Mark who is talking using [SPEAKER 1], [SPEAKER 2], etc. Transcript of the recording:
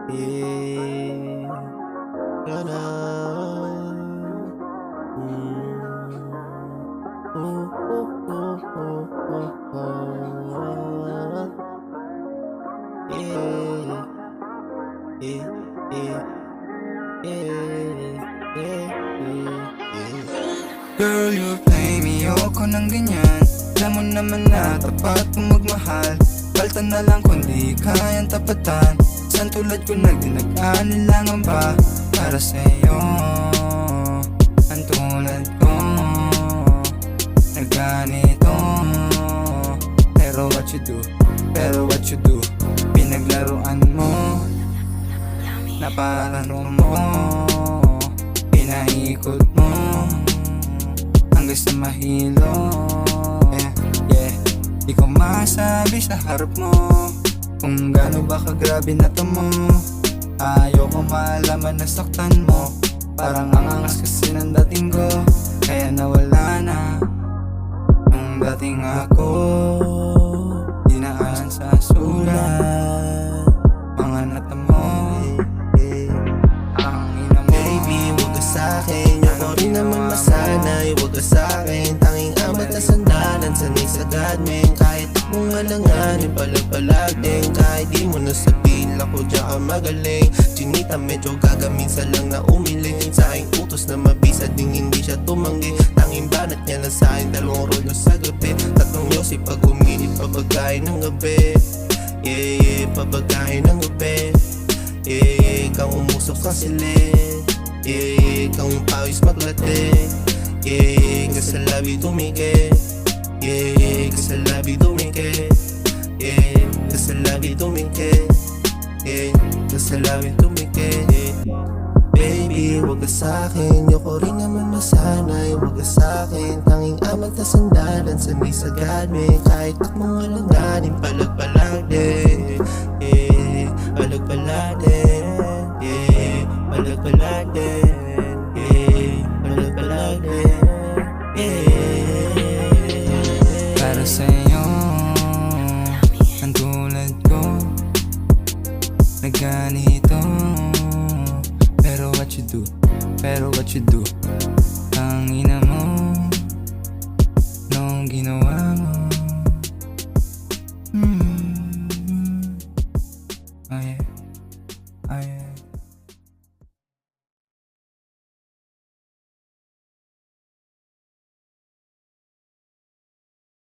[SPEAKER 1] Yeah, gonna ooh, ooh, ooh, ooh, yeah, yeah, yeah, yeah, yeah.
[SPEAKER 2] Girl, you play me, ayoko ng ganyan. Alam mo naman na tapat kung magmahal. Palta na lang kung di kayang tapatan. San tulad ko nagdinag-anilangan ba para sa'yo? Ang tulad ko nagganito. Pero what you do pinaglaruan mo, napalaro mo, pinaikot mo hanggang sa mahilo. Yeah, di ko masabi sa harap mo kung gaano ba kagrabe na to mo. Ayoko malaman na saktan mo, parang angas kasi ng dating ko. Kaya nawala na ang dating ako, dinaan sa sulat mga nata mo. Ang ina mo,
[SPEAKER 1] Baby, huwag ka sa'kin. Ako rin naman masanay. Huwag ka sa'kin. Tanging amat na sandalan. Sanay sagad, men. Kahit akong alanganin, palag-palag din. Kahit di mo nasabihin, ako dyan ka magaling. Chinita, medyo gagaminsan lang na umiling. Sa aking utos na mabisa, ding hindi siya tumanggi. Tanging banat niya lang sa'kin, 2 rolo sa gabi. 3 yosi pag uminit, pabagay ng gabi. Yeah, pabagay ng gabi. Yeah, ikaw umusok sa silid. Yeah, ikaw yung pawis maglate. Yeah, ka sa labi tumikit. Yeah, ka sa labi tumikit. Yeah, ka sa labi tumikit. Yeah, ka sa labi tumikit. Baby, huwag ka sa'kin. Yoko rin naman masanay. Huwag ka sa'kin. Tanging amat na sandalan. Sanay sagad, me. Kahit akmong alanganin, palag-palag din. Yeah, palag-palag din. Yeah, palag-palag din. Yeah, palag-palag din. Yeah.
[SPEAKER 2] para sa'yo ang tulad ko nagganito. Pero what you do